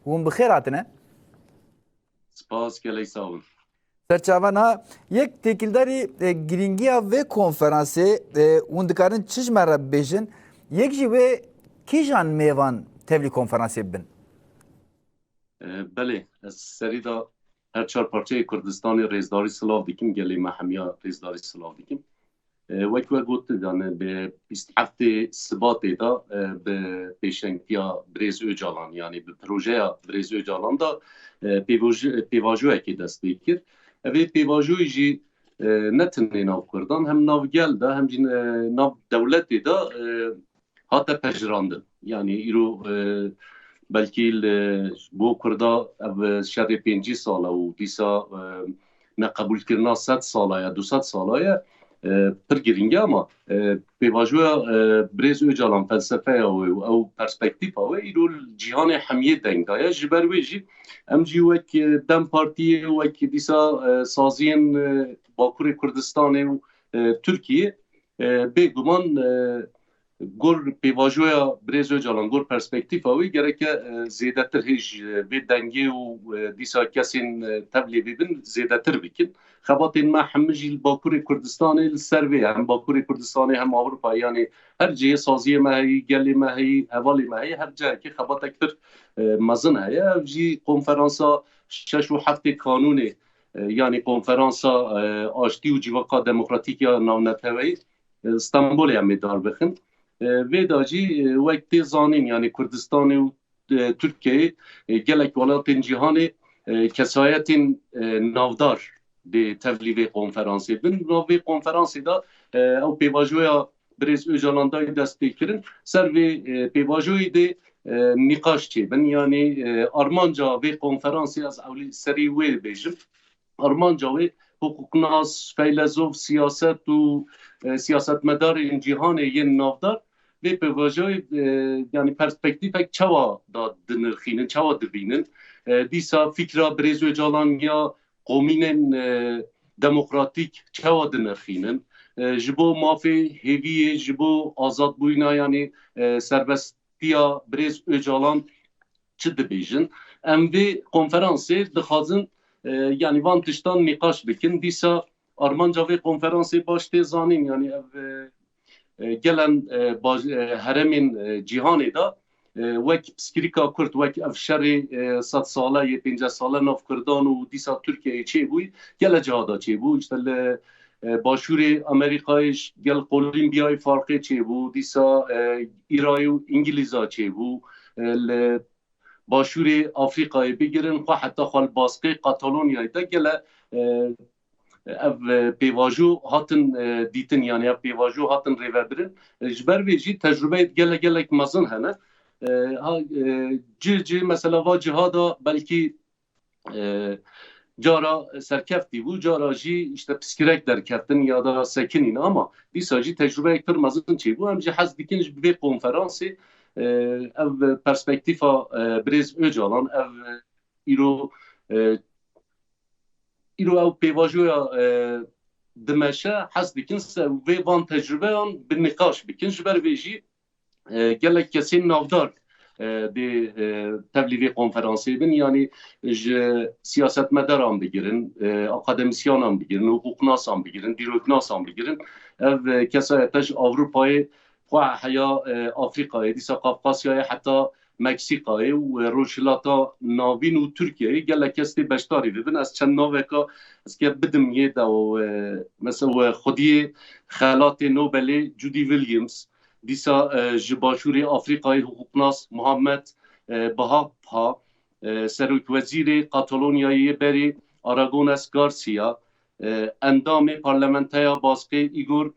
ون بخیر هاتنه سپاس گلی ساون سرچاوانا یک تکیلداری گرینگی و کنفرانسی اون دکارن چیز مرا بیشن یک جیوه کیجان میوان تبلی کنفرانسی بن بله از سری دا هر چهار پارچه کردستان ریزداری سلاف دیکیم گلی محمیا ریزداری سلاف دیکیم وقتی گفت دانه به 27 سبات دا به پیشنگیا بریز اوجالان یعنی به پروژه بریز اوجالان دا پیواجوه که دست بکر اوی پیواجوی جی نتنی ناو کردان هم ناو گل دا هم جین ناو دولت دا هاتا پجراندن یعنی ایرو بلکه بو کردا شر 5 ساله و دیسا نقبول کرنا 100 ساله یا 200 ساله یا پر گرینگه اما پیواجوه بریز اوجالان فلسفه او پرسپکتیف او ایرو جهان حمیه دنگه جبر ویجی ام جی وک دم پارتی وک دیسا سازین باکور کردستان و ترکیه بگمان گور پیواجویا بریز اوجالان گور پرسپکتیف اوی گره که زیده تر هیچ به دنگی و دیسا کسین تبلی ببین زیده تر بکن خباتین ما همجی باکور کردستان السروی هم باکور کردستان هم اروپا یعنی هر جه سازی ما هی گلی ما هی حوالی ما هی هر جه که خبات اکتر مزن هی جی کنفرانسا 6 و 7 کانونه یعنی کنفرانسا آشتی و جیواقا دموکراتیک یا ناونتوی استانبول هم دار بخن ویداجی وقتی زانین یعنی کردستان و ترکیه گلک ولایت جهانی کسایت نافدار به تبلیغ کنفرانسی بن نوی کنفرانسی دا او پیواجویا بریز اوجالاندای دست بکرن سر وی پیواجوی دی نقاش چی بن یعنی آرمانجا وی کنفرانسی از اولی سری وی بیجم آرمانجا وی حقوقناس فیلسوف سیاست و سیاست مدار این جهان یه نافدار وی پیواجوی یعنی پرسپکتیف چوا دا دنرخینن چوا دبینن دیسا فکر بریز اوجالان یا قومین دموکراتیک چوا دنرخینن جبو مافی هیوی جبو آزاد بوینا یعنی سربستیا بریز اوجالان چه دبیجن ام وی کنفرانسی دخوازن یعنی وان تشتان نقاش بکن دیسا آرمانجا وی کنفرانسی باشته زانین یعنی گلن هرمین جهانی دا وک پسکریکا کرد وک افشار 100 ساله یا 50 ساله ناف کردان و دیسا ترکیه چه بوی گل جهادا چه بوی اشتل باشور امریکایش گل کولومبیای فرقی چه بو دیسا ایرای و انگلیزا چه بو باشور آفریقای بگیرن خو حتی خال باسقی کاتالونیای دا گل پیواجو هاتن دیتن یعنی پیواجو هاتن ریوبرن جبر ویجی تجربه گلک مزن هنه جی مثلا وا جهادا بلکی جارا سرکفتی بو جارا جی işte پسکرک در کفتن یا دا سکنین اما دیسا جی تجربه اکتر مزن چی بو هم جی حز دیکنش به کنفرانسی او پرسپکتیفا بریز اوجالان او ایرو او پیواجویا دمشه حز دیکن و وان تجربه آن به نقاش بکن جبر ویجی گلک کسی نافدار دی تبلیغ کنفرانسی بین یعنی سیاست مداران بگیرن اکادمیسیانان بگیرن حقوقناسان بگیرن دیروکناسان بگیرن اف کسایتش اروپای و حیا آفریقای دیسا قفقاسیای حتی مکسیکای و روشلاتا ناوین و ترکیه گلک کسی بشتاری ببین از چند نوکا از که بدم یه دا و مثلا خودی خالات نوبلی جودی ویلیامز دیسا جباشوری آفریقای حقوقناس محمد بهاب ها سروک وزیر کاتالونیایی بری آراگونس گارسیا اندام پارلمنتایا باسقی ایگور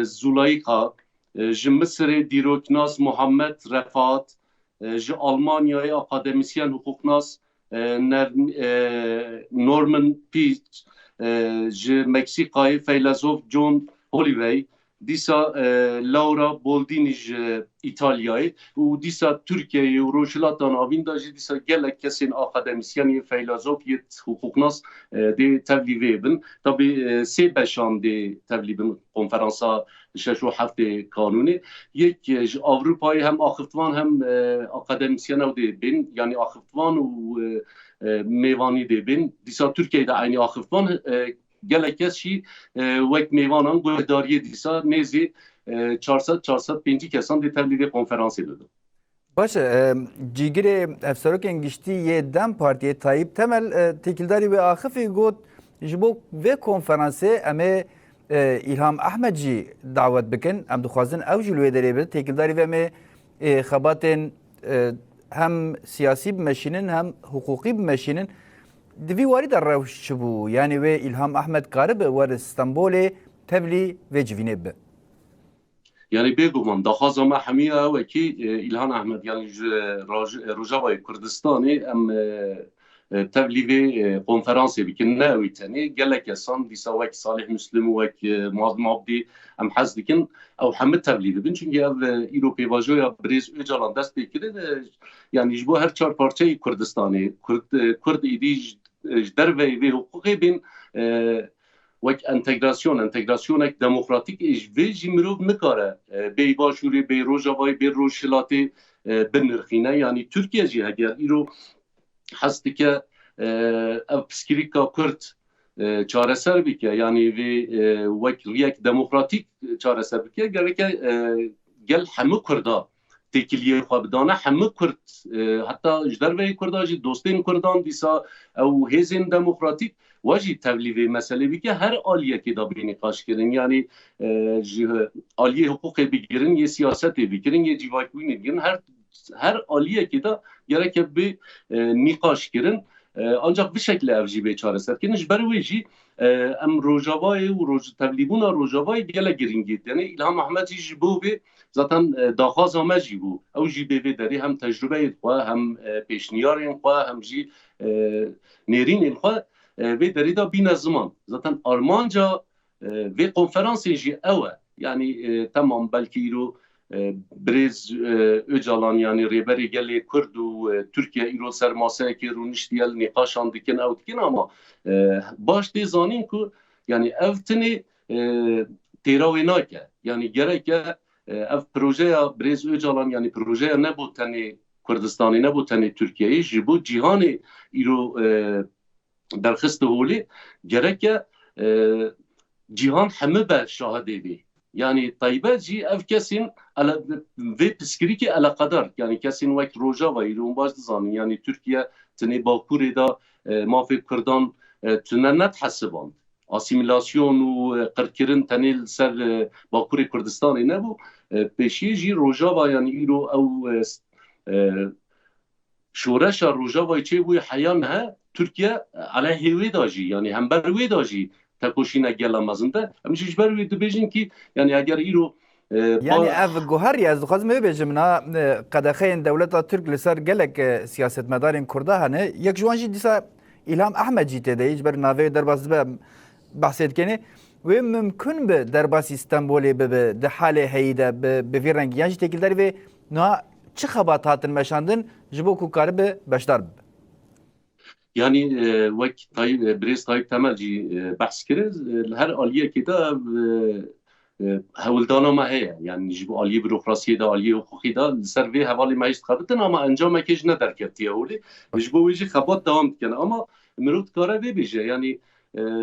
زولایقا مصر دیروکناس محمد رفات آلمانیای اکادمیسین حقوقناس نورمن پیچ مکسیکای فیلسوف جون هولیوی دیسا لورا بولدینیج ایتالیایی و دیسا ترکیه و روشلاتان آوین داجی دیسا گلک کسین آکادمیسیانی فیلازوفیت حقوقناس دی تبلیغ بن طبی سه بشان دی تبلیغ بن کنفرانسا شش و هفت کانونی یک اروپایی هم آخفتوان هم آکادمیسیان او دی بن یعنی آخفتوان و میوانی دی بن دیسا ترکیه دا aynı آخفتوان gelekesi وک میوانان گهداری دیسا نیزی 400-450 کسان دی تبلیغ konferansı دادن. باشه جیگر افسروکن گشتی یه دم پارتیه تایب temel tekildari ve axıfı got jbo ve konferansı ame İlham Ahmed jî davet bikin em dixwazin ew jî li wê derê be tekildari ve me xebatên hem siyasî bimeşînin hem hukukî bimeşînin divî warî de rewş çibû yani wê İlham Ahmed karibe were İstanbolê tevlî ve civînê be. Yani بگویم دخوازم همیه و کی ایلهان احمد یعنی روجاوای کردستانی ام تبلیغ کنفرانسی بکن نه ویتنی گله کسان دیسا وک صالح مسلم وک معظم عبدی ام حزب کن او همه تبلیغ بین چون که ایروپی واژویا بریز اجالان دست بکره yani bu her çar parçayı Kürdistan'ı Kürt idiş der ve hukuki bin وک انتگراسیون ek demokratik iş ve jimrov nikare bey başuri bey rojavay bey rojilati benirxine yani Türkiye ji eğer iro hastike ev psikrika Kürt çareser bike yani ve vek riyek demokratik çareser bike gereke gel hemı Kürda tekiliye xabdana hemı Kürt hatta jder ve Kürda ji dostin Kürdan disa ev hezin demokratik واجی تبلیغ مسئله بی که هر آلیه که دابی نقاش کردن یعنی آلیه حقوق بگیرن یه سیاست بگیرن یه جیواکوینی بگیرن her آلیه که دا gerek bir نقاش کردن ancak bir şekilde evcibe çareser ki niş berweci em rojavay و روج تبلیغون rojavay gele giringit yani İlham Ahmed ji bu ve zaten daxaz amaji bu او جی به دری هم تجربه خو هم پیشنیارین خو هم جی نرین خو ve derida bine zaman zaten Almanca ve konferansı jî ew yani tamam belki îro Brez Öcalan yani rêberê gelê Kurd û Türkiye îro sermaseyekê rûniştiyel nîqaşan dikin ew dikin ama baş tê zanîn ku yani ev tinê têrawê nake yani gereke ev projeya Brez Öcalan yani projeya nebû tenê Kurdistanê nebû tenê Türkiye'yê ji bo cîhanê îro درخست هولی گرکه جیهان همه به شاهده بی yani طیبه جی اف کسین و پسکری که علاقدار yani کسین وقت روژا و ایران باش دزانین yani Türkiye تنی باکوری دا مافی کردان تنه نتحسبان asimilasyon و قرکرین تنیل سر باکوری کردستانی نبو پیشی جی روژا و yani ایرو او شورش روژا و چه بوی حیان ها Türkiye aleyhi ve daji yani hem berwe daji tekoşine gelemezinde hem hiç berwe dibejin ki yani eğer iro yani ev goher ya az xazm bejim na qadaxeyn devleta Türk lisar gelek siyasetmedarên Kurda hani yek jwanji disa İlham Ahmed jitede hiç ber nave derbas be bahsetkeni ve mümkün be derbas İstanbul'e be de hale heyde be bir rengi yani tekilleri ve na çi xabat hatin meşandın jibo ku karbe başlar yani وقت بريز طيب تملجي بحث كرز هر آلية كده هولدانا ما هي يعني نجيبوا آلية بيروقراسية ده آلية حقوقي ده سرفي حوالي ما يستخبطن أما أنجام كيش ندر كرتيه هولي نجيبوا ويجي خبات دوام كنا أما مرود كاره بيجي يعني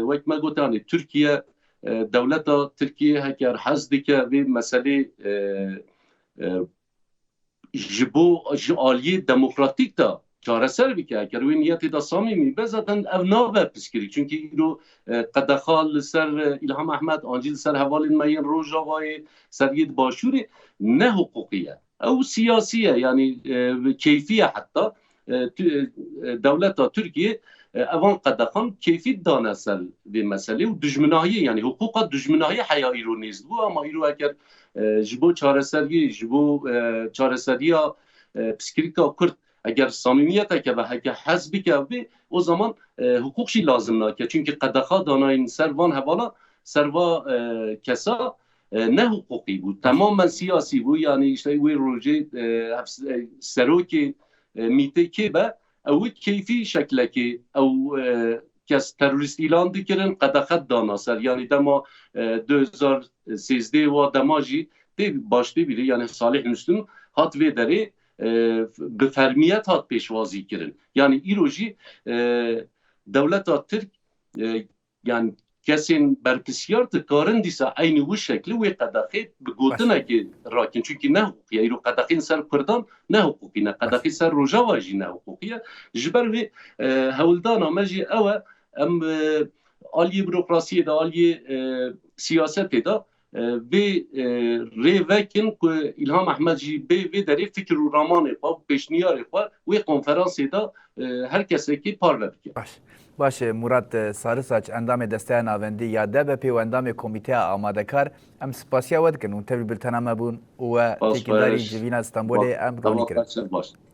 وقت ما قلت يعني تركيا دولة تركيا هكر حزدك بمسألة جبو آلية ديمقراطيك ده çareser bir ki eğer niyeti de samimi be zaten ev nave piskiri çünkü iro qadaxal ser İlham Ahmed ancil ser havalin mayin rojavay seriyet başuri ne hukukiye ev siyasiye yani keyfiye hatta devleta Türkiye evan qadaxan keyfi danesel bir mesele ve düşmanahi yani hukuka düşmanahi haya iro nezdu ama iro eğer jibo çaresergi jibo çareseriya piskirika Kürt eğer samimiyete ke ve heke hezbi ke be o zaman hukukşi lazım nake çünkü qadaxa danayın servan hevala serva kesa نه حقوقی بود تماما سیاسی بود یعنی işte وی روژه سروکی میته که به او کیفی شکل که او کس تروریست ایلان دیگرن قدخت داناسر یعنی دما 2013 و دماجی دی باشتی بیره یعنی صالح مسلم هات وی داره به فرمیت هات پیشوازی کرن یعنی ایروژی دولت ترک yani kesin berpisyar dikarin dîsa aynı bu şekli wê qedexê bi gotinekê rakin çünkü ne huquqiye îro qedexên ser Kurdan ne huquqî ne qedexê ser Rojava jî ne huquqiye ji ber vê hewildana me jî ew e em aliyê bürokrasiyê de aliyê siyasetê de vê rê vekin ku İlham Ehmed jî bê vê derê fikir û ramanê xwe pêşniyarê xwe wê konferansê de her kesekî parve bike. باشه مراد سارساچ اندام دسته ناوندی یا DBP و اندام کمیته آماده کار ام سپاسیا ود کنون تبریک برتنامه بون و تکیداری جوینا استانبول ام رونی کرد.